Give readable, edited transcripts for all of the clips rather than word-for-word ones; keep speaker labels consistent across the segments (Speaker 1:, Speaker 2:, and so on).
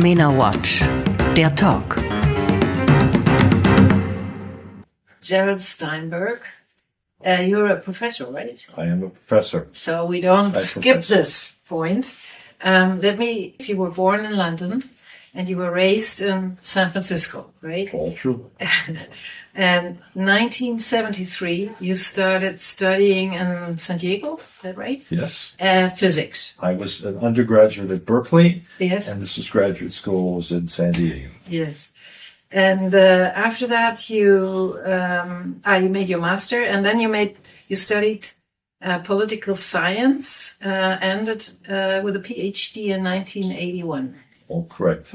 Speaker 1: MENA Watch, der Talk.
Speaker 2: Gerald Steinberg, you're a professor, right?
Speaker 3: I am a professor.
Speaker 2: So we don't skip this point. If you were born in London and you were raised in San Francisco, right?
Speaker 3: All true.
Speaker 2: And 1973, you started studying in San Diego, is that right?
Speaker 3: Yes.
Speaker 2: Physics.
Speaker 3: I was an undergraduate at Berkeley.
Speaker 2: Yes.
Speaker 3: And this was graduate school was in San Diego.
Speaker 2: Yes. And after that, you made your master, and then you studied political science, ended with a PhD in 1981.
Speaker 3: Oh, correct.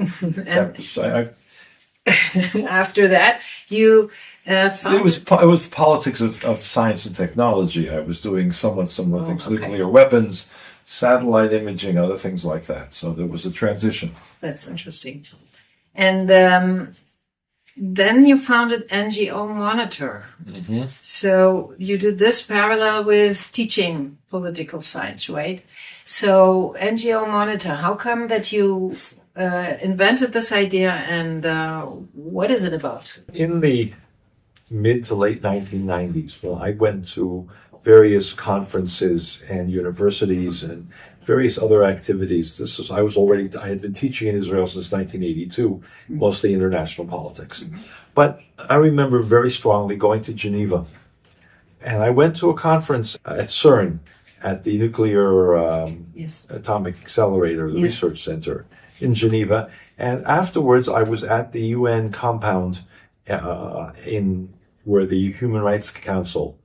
Speaker 2: After that, you found...
Speaker 3: It was politics of science and technology. I was doing somewhat similar things,
Speaker 2: okay.
Speaker 3: Nuclear weapons, satellite imaging, other things like that. So there was a transition.
Speaker 2: That's interesting. And then you founded NGO Monitor.
Speaker 3: Mm-hmm.
Speaker 2: So you did this parallel with teaching political science, right? So NGO Monitor, how come that you invented this idea, and what is it about?
Speaker 4: In the mid to late 1990s, when I went to various conferences and universities and various other activities. I had been teaching in Israel since 1982, mostly international politics. But I remember very strongly going to Geneva. And I went to a conference at CERN, at the Nuclear Atomic Accelerator, the Research Center in Geneva. And afterwards, I was at the UN compound where the Human Rights Council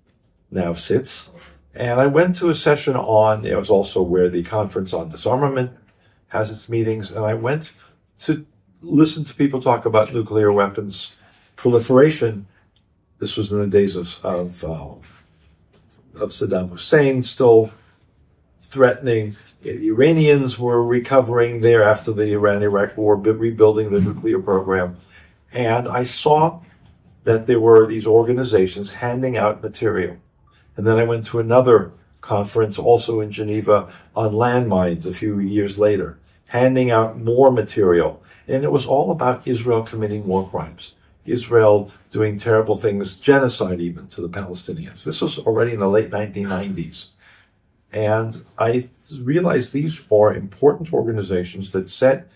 Speaker 4: now sits. And I went to a session it was also where the Conference on Disarmament has its meetings, and I went to listen to people talk about nuclear weapons proliferation. This was in the days of Saddam Hussein still threatening. The Iranians were recovering there after the Iran-Iraq war, rebuilding the nuclear program. And I saw that there were these organizations handing out material. And then I went to another conference also in Geneva on landmines a few years later, handing out more material. And it was all about Israel committing war crimes, Israel doing terrible things, genocide even to the Palestinians. This was already in the late 1990s. And I realized these are important organizations that set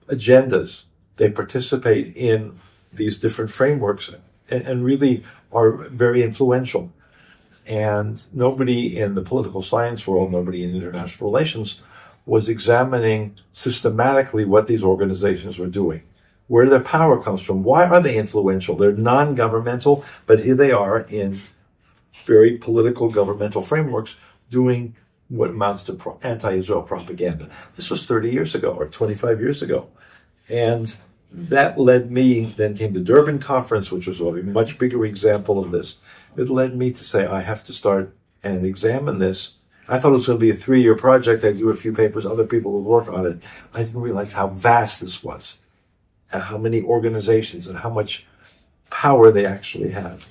Speaker 4: agendas. They participate in these different frameworks and really are very influential. And nobody in the political science world, nobody in international relations was examining systematically what these organizations were doing, where their power comes from. Why are they influential? They're non-governmental, but here they are in very political governmental frameworks doing what amounts to anti-Israel propaganda. This was 30 years ago or 25 years ago. And that led me, then came the Durban conference, which was a much bigger example of this. It led me to say, I have to start and examine this. I thought it was going to be a 3-year project. I'd do a few papers, other people would work on it. I didn't realize how vast this was, and how many organizations and how much power they actually have.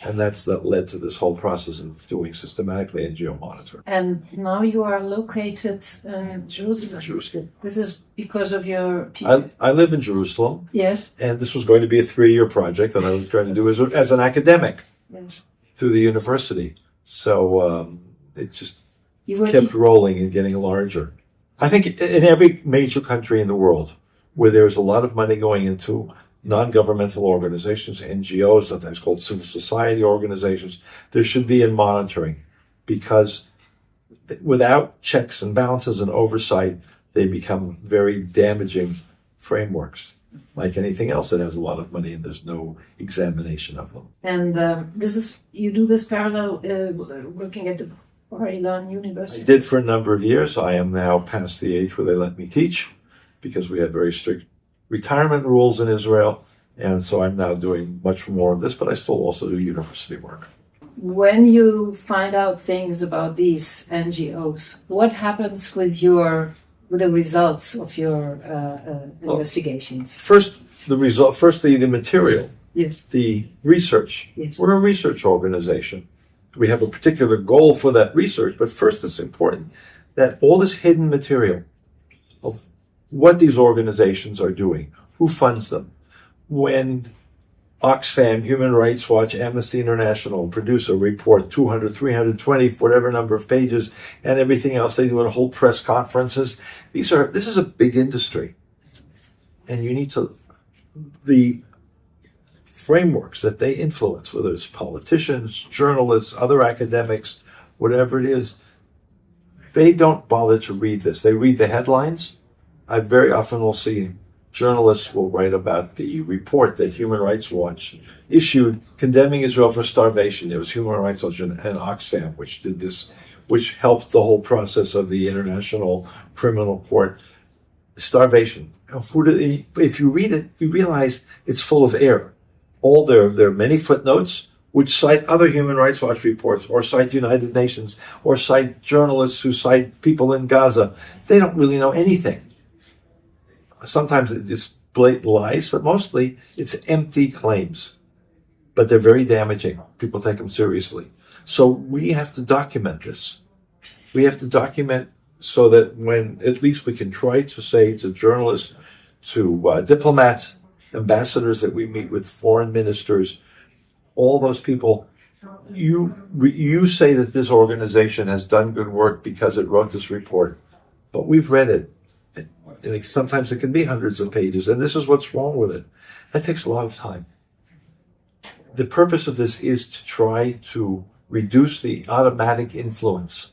Speaker 4: And that led to this whole process of doing systematically NGO Monitor.
Speaker 2: And now you are located in Jerusalem. This is because of your...
Speaker 4: I live in Jerusalem.
Speaker 2: Yes.
Speaker 4: And this was going to be a 3-year project that I was trying to do as an academic.
Speaker 2: Yes.
Speaker 4: Through the university. So it just kept rolling and getting larger. I think in every major country in the world where there's a lot of money going into non-governmental organizations, NGOs, sometimes called civil society organizations, there should be in monitoring, because without checks and balances and oversight, they become very damaging frameworks. Like anything else that has a lot of money and there's no examination of them.
Speaker 2: And you do this parallel working at the Bar-Ilan University?
Speaker 4: I did for a number of years. I am now past the age where they let me teach because we had very strict retirement rules in Israel. And so I'm now doing much more of this, but I still also do university work.
Speaker 2: When you find out things about these NGOs, what happens with the results of your investigations?
Speaker 4: Firstly, the material.
Speaker 2: Yes.
Speaker 4: The research.
Speaker 2: Yes.
Speaker 4: We're a research organization. We have a particular goal for that research, but first it's important that all this hidden material of what these organizations are doing, who funds them. When Oxfam, Human Rights Watch, Amnesty International produce a report, 200, 320, whatever number of pages, and everything else they do in whole press conferences. This is a big industry. And you need to, the frameworks that they influence, whether it's politicians, journalists, other academics, whatever it is, they don't bother to read this. They read the headlines. I very often will see journalists will write about the report that Human Rights Watch issued condemning Israel for starvation. It was Human Rights Watch and Oxfam which did this, which helped the whole process of the International Criminal Court. Starvation. If you read it, you realize it's full of error. There are many footnotes which cite other Human Rights Watch reports or cite United Nations or cite journalists who cite people in Gaza. They don't really know anything. Sometimes it's just blatant lies, but mostly it's empty claims. But they're very damaging. People take them seriously. So we have to document this. We have to document so that when at least we can try to say to journalists, to diplomats, ambassadors that we meet with, foreign ministers, all those people, you say that this organization has done good work because it wrote this report. But we've read it. And sometimes it can be hundreds of pages, and this is what's wrong with it. That takes a lot of time. The purpose of this is to try to reduce the automatic influence.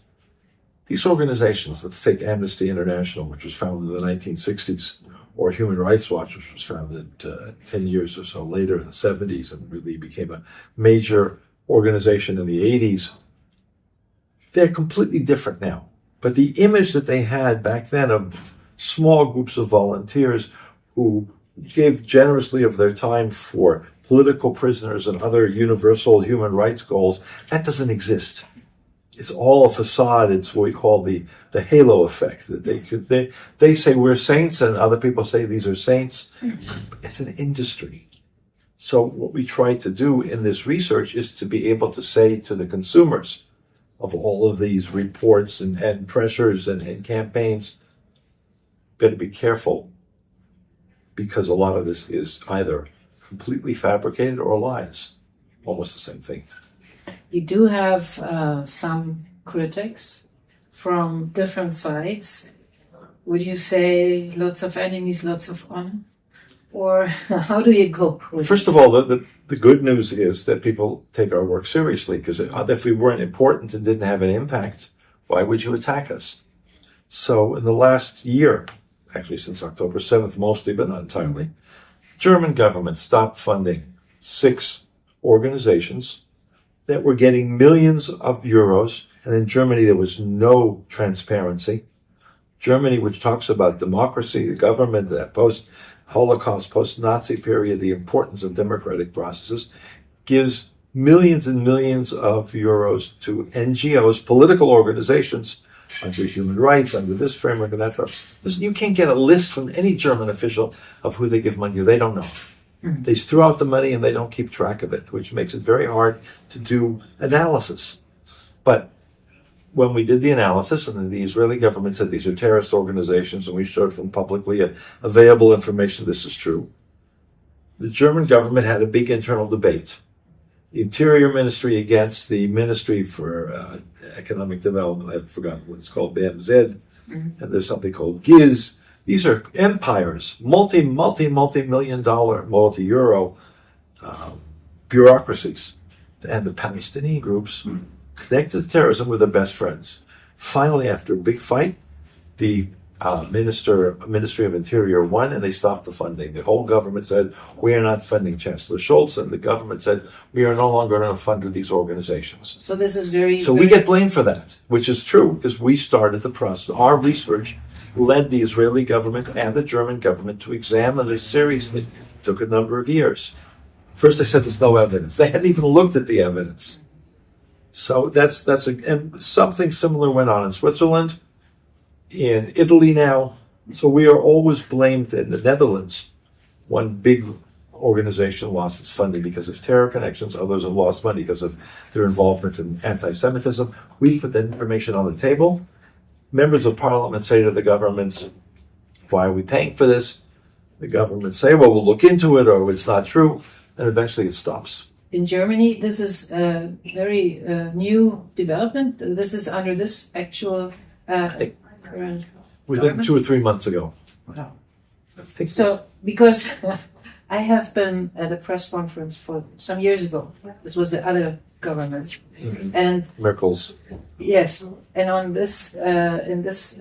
Speaker 4: These organizations, let's take Amnesty International, which was founded in the 1960s, or Human Rights Watch, which was founded 10 years or so later in the 70s and really became a major organization in the 80s. They're completely different now. But the image that they had back then of small groups of volunteers who gave generously of their time for political prisoners and other universal human rights goals, that doesn't exist. It's all a facade. It's what we call the halo effect. That they say we're saints and other people say these are saints. It's an industry. So what we try to do in this research is to be able to say to the consumers of all of these reports and pressures and campaigns, better be careful, because a lot of this is either completely fabricated or lies. Almost the same thing.
Speaker 2: You do have some critics from different sides. Would you say lots of enemies, lots of honor? Or how do you cope with
Speaker 4: First of all, the good news is that people take our work seriously, because if we weren't important and didn't have an impact, why would you attack us? So in the last year, actually since October 7th mostly, but not entirely, German government stopped funding 6 organizations that were getting millions of euros, and in Germany there was no transparency. Germany, which talks about democracy, the government, that post-Holocaust, post-Nazi period, the importance of democratic processes, gives millions and millions of euros to NGOs, political organizations, under human rights, under this framework and that framework. You can't get a list from any German official of who they give money to. They don't know. Mm-hmm. They throw out the money and they don't keep track of it, which makes it very hard to do analysis. But when we did the analysis, and the Israeli government said these are terrorist organizations, and we showed from publicly available information this is true, the German government had a big internal debate. The Interior Ministry against the Ministry for Economic Development, I've forgotten what it's called, BMZ, and there's something called GIZ. These are empires, multi-million dollar, multi-euro bureaucracies. And the Palestinian groups connected to terrorism were the best friends. Finally, after a big fight, the Ministry of Interior won, and they stopped the funding. The whole government said, we are not funding Chancellor Scholz, and the government said, we are no longer going to fund these organizations.
Speaker 2: So this is very...
Speaker 4: So we get blamed for that, which is true, because we started the process. Our research led the Israeli government and the German government to examine this seriously. It took a number of years. First they said there's no evidence. They hadn't even looked at the evidence. So and something similar went on in Switzerland, in Italy now. So we are always blamed. In the Netherlands, one big organization lost its funding because of terror connections. Others have lost money because of their involvement in anti-Semitism. We put that information on the table. Members of parliament say to the governments, why are we paying for this? The government say, well, we'll look into it, or it's not true, and eventually it stops.
Speaker 2: In Germany, this is a very new development. This is under this actual current
Speaker 4: Within
Speaker 2: government?
Speaker 4: 2 or 3 months ago.
Speaker 2: Wow.
Speaker 4: I think
Speaker 2: So, because I have been at a press conference for some years ago. This was the other government, and
Speaker 4: Merkel's.
Speaker 2: yes, and on this in this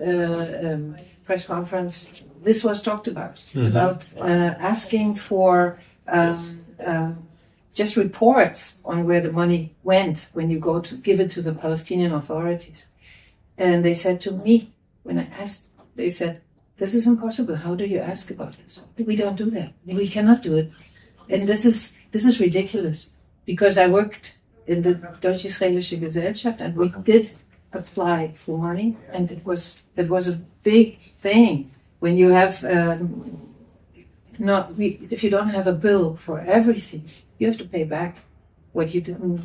Speaker 2: press conference, this was talked about asking for just reports on where the money went when you go to give it to the Palestinian authorities. And they said to me, when I asked, they said, "This is impossible. How do you ask about this? We don't do that. We cannot do it." And this is ridiculous, because I worked in the Deutsch-Israelische Gesellschaft, and we did apply for money, and it was a big thing when you have if you don't have a bill for everything, you have to pay back what you didn't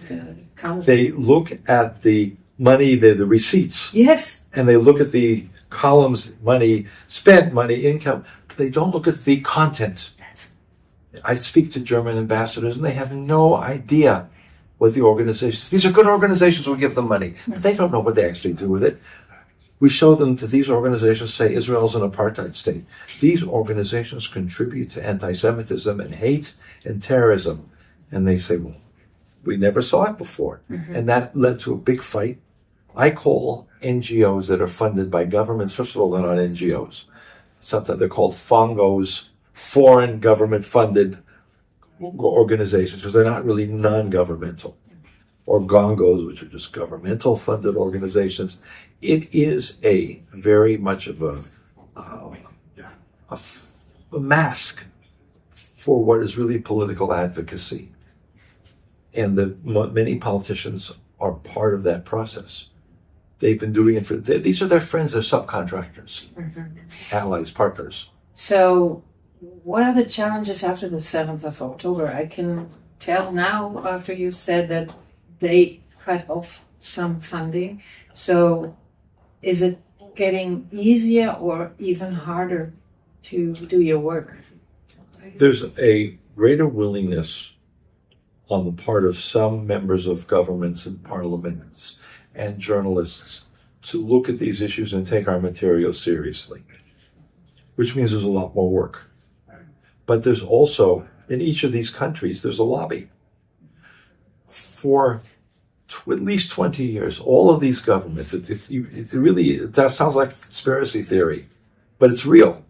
Speaker 2: count.
Speaker 4: They look at the money, the receipts,
Speaker 2: Yes.
Speaker 4: and they look at the columns, money spent, money income. But they don't look at the content. I speak to German ambassadors, and they have no idea what the organizations. These are good organizations. We give them money. But they don't know what they actually do with it. We show them that these organizations say Israel's an apartheid state. These organizations contribute to anti-Semitism and hate and terrorism. And they say, well, we never saw it before. And that led to a big fight. I call NGOs that are funded by governments, first of all, they're not NGOs. Something they're called FONGOs, foreign government-funded organizations, because they're not really non-governmental. Or GONGOs, which are just governmental-funded organizations. It is a very much of a mask for what is really political advocacy. And many politicians are part of that process. They've been doing it these are their friends, they're subcontractors, allies, partners.
Speaker 2: So, what are the challenges after the 7th of October? I can tell now, after you said that they cut off some funding. So, is it getting easier or even harder to do your work?
Speaker 4: There's a greater willingness on the part of some members of governments and parliaments and journalists to look at these issues and take our material seriously, which means there's a lot more work. But there's also, in each of these countries, there's a lobby. For at least 20 years, all of these governments, that sounds like conspiracy theory, but it's real.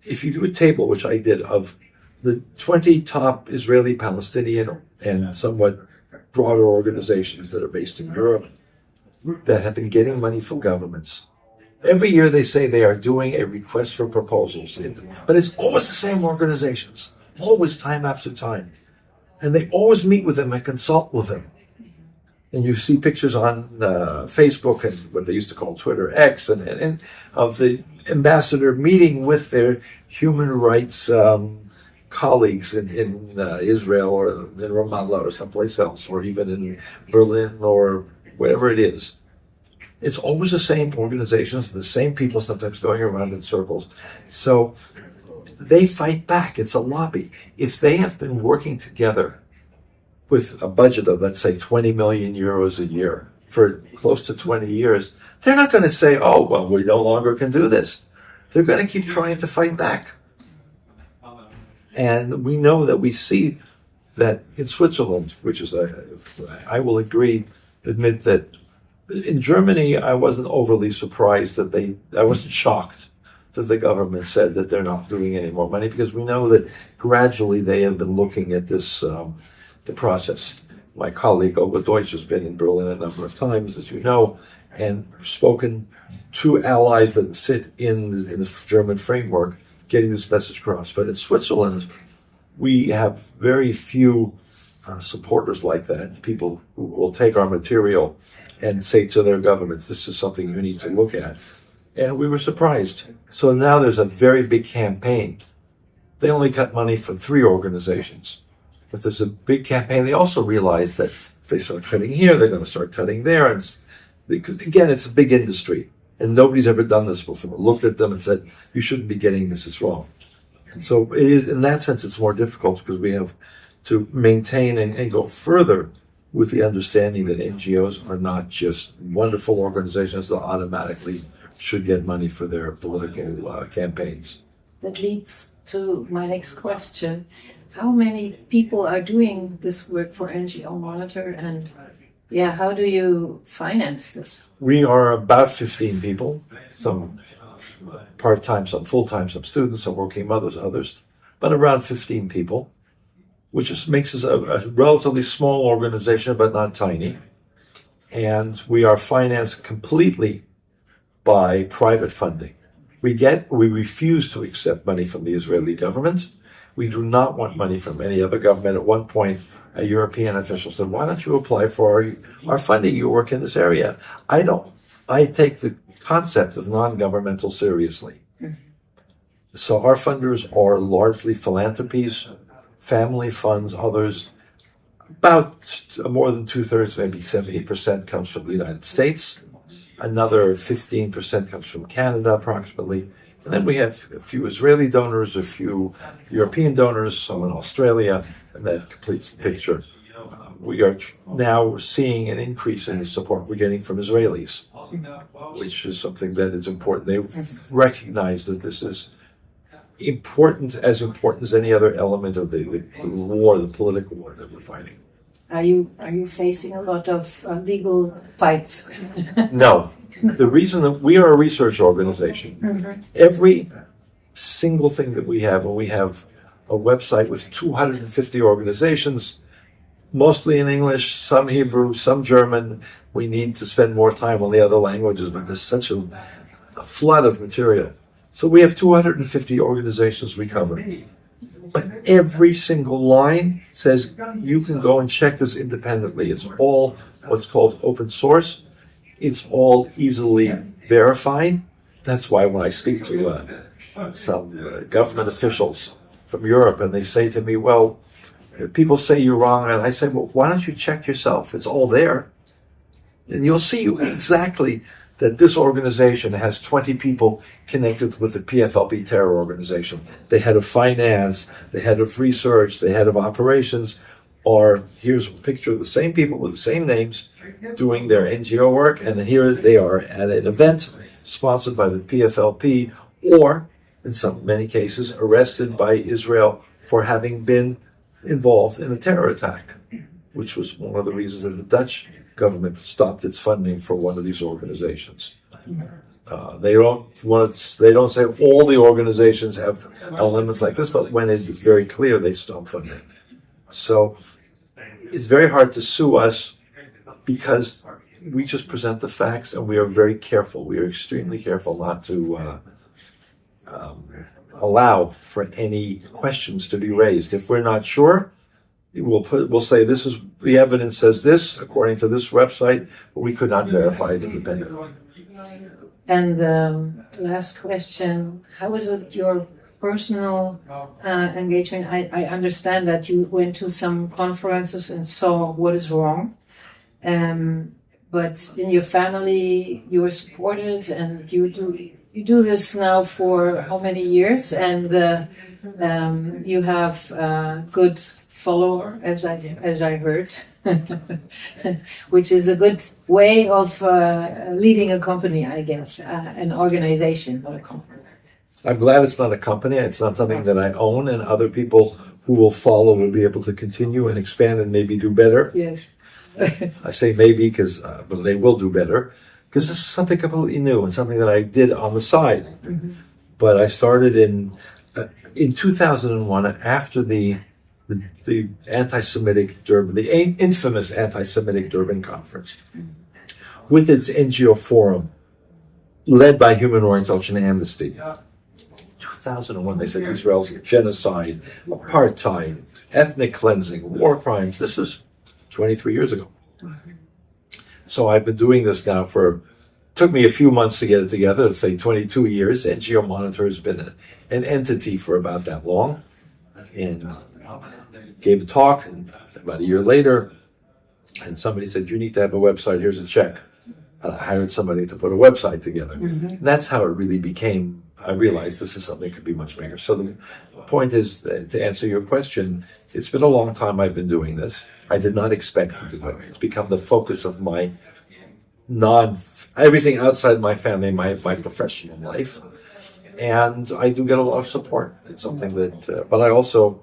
Speaker 4: If you do a table, which I did, of the 20 top Israeli, Palestinian, and somewhat broader organizations that are based in Europe that have been getting money from governments. Every year they say they are doing a request for proposals, but it's always the same organizations, always time after time. And they always meet with them and consult with them. And you see pictures on Facebook and what they used to call Twitter, X, and of the ambassador meeting with their human rights colleagues in Israel or in Ramallah or someplace else, or even in Berlin or wherever it is. It's always the same organizations, the same people, sometimes going around in circles. So they fight back. It's a lobby. If they have been working together with a budget of, let's say, 20 million euros a year for close to 20 years, they're not going to say, oh, well, we no longer can do this. They're going to keep trying to fight back. And we know that we see that in Switzerland, which is, I will admit that in Germany, I wasn't overly surprised I wasn't shocked that the government said that they're not doing any more money, because we know that gradually they have been looking at this, the process. My colleague Olga Deutsch has been in Berlin a number of times, as you know, and spoken to allies that sit in the German framework, getting this message across. But in Switzerland, we have very few supporters like that, people who will take our material and say to their governments, this is something you need to look at. And we were surprised. So now there's a very big campaign. They only cut money for 3 organizations. But there's a big campaign. They also realize that if they start cutting here, they're going to start cutting there. And because, again, it's a big industry. And nobody's ever done this before. Looked at them and said, you shouldn't be getting this, it's wrong. And so it is, in that sense, it's more difficult because we have to maintain and go further with the understanding that NGOs are not just wonderful organizations that automatically should get money for their political campaigns.
Speaker 2: That leads to my next question. How many people are doing this work for NGO Monitor, and how do you finance this?
Speaker 4: We are about 15 people, some part-time, some full-time, some students, some working mothers, others, but around 15 people, which just makes us a relatively small organization, but not tiny. And we are financed completely by private funding. We refuse to accept money from the Israeli government. We do not want money from any other government. At one point, a European official said, why don't you apply for our funding? You work in this area. I don't. I take the concept of non-governmental seriously. So our funders are largely philanthropies, family funds, others. About more than 2/3, maybe 70% comes from the United States. Another 15% comes from Canada, approximately. And then we have a few Israeli donors, a few European donors, some in Australia, and that completes the picture. We are now seeing an increase in the support we're getting from Israelis, which is something that is important. They recognize that this is important as any other element of the war, the political war that we're fighting.
Speaker 2: Are you facing a lot of legal fights?
Speaker 4: No. The reason that we are a research organization, every single thing that we have, and we have a website with 250 organizations, mostly in English, some Hebrew, some German. We need to spend more time on the other languages, but there's such a flood of material. So we have 250 organizations we cover. But every single line says you can go and check this independently. It's all what's called open source. It's all easily verified. That's why when I speak to some government officials from Europe and they say to me, well, people say you're wrong, and I say, well, why don't you check yourself? It's all there. And you'll see exactly that this organization has 20 people connected with the PFLP terror organization. The head of finance, the head of research, the head of operations, or here's a picture of the same people with the same names doing their NGO work, and here they are at an event sponsored by the PFLP, or in many cases arrested by Israel for having been involved in a terror attack, which was one of the reasons that the Dutch government stopped its funding for one of these organizations. They don't say all the organizations have elements like this, but when it is very clear, they stop funding. So it's very hard to sue us because we just present the facts, and we are very careful. We are extremely careful not to allow for any questions to be raised. If we're not sure, we'll say this is the evidence says this according to this website, but we could not verify it independently.
Speaker 2: And last question: how is it your personal engagement? I understand that you went to some conferences and saw what is wrong, but in your family you were supported, and you do this now for how many years? And you have good follower, as I heard, which is a good way of leading a company, I guess, an organization, not a company.
Speaker 4: I'm glad it's not a company. It's not something that I own, and other people who will follow will be able to continue and expand and maybe do better.
Speaker 2: Yes.
Speaker 4: I say maybe because but they will do better, because this is something completely new and something that I did on the side. Mm-hmm. But I started in 2001 after the anti-Semitic Durban, the infamous anti-Semitic Durban conference, with its NGO forum, led by Human Rights Watch and Amnesty. 2001, they said Israel's genocide, apartheid, ethnic cleansing, war crimes. This is 23 years ago. So I've been doing this now took me a few months to get it together, let's say 22 years. NGO Monitor has been an entity for about that long. And gave a talk, and about a year later, and somebody said, you need to have a website, here's a check. And I hired somebody to put a website together. And that's how it really became. I realized this is something that could be much bigger. So the point is, that, to answer your question, it's been a long time I've been doing this. I did not expect to do it. It's become the focus of my everything outside my family, my professional life. And I do get a lot of support. It's something that, but I also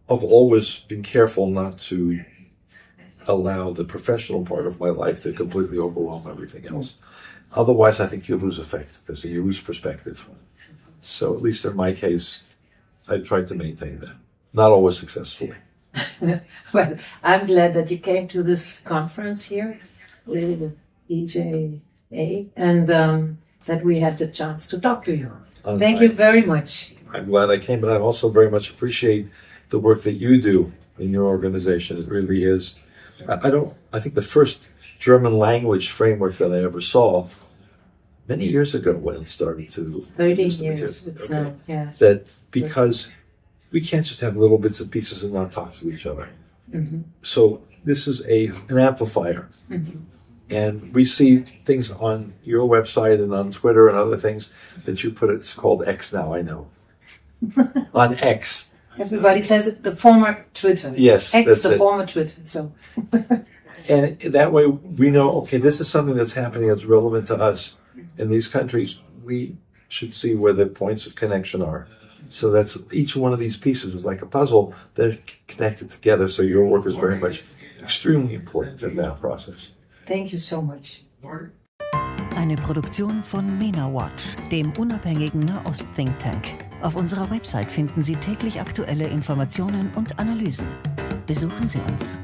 Speaker 4: have always been careful not to allow the professional part of my life to completely overwhelm everything else. Otherwise, I think you lose effect. You lose perspective. So at least in my case, I tried to maintain that. Not always successfully.
Speaker 2: Well, I'm glad that you came to this conference here, the EJA, and that we had the chance to talk to you. Thank you very much.
Speaker 4: I'm glad I came, but I also very much appreciate the work that you do in your organization. It really is. I think the first German language framework that I ever saw many years ago when it started to
Speaker 2: 30 years. It's yeah.
Speaker 4: That because we can't just have little bits and pieces and not talk to each other. So this is an amplifier. And we see things on your website and on Twitter and other things that you put. It's called X now, I know. On X.
Speaker 2: Everybody says it, the former Twitter.
Speaker 4: Yes,
Speaker 2: X,
Speaker 4: that's
Speaker 2: the
Speaker 4: it.
Speaker 2: former Twitter. So.
Speaker 4: And that way we know, okay, this is something that's happening that's relevant to us. In these countries, we should see where the points of connection are. So that's each one of these pieces is like a puzzle. They're connected together. So your work is very much extremely important in that process.
Speaker 2: Thank you so much.
Speaker 1: Eine Produktion von MENA Watch, dem unabhängigen Nahost-Think Tank. Auf unserer Website finden Sie täglich aktuelle Informationen und Analysen. Besuchen Sie uns.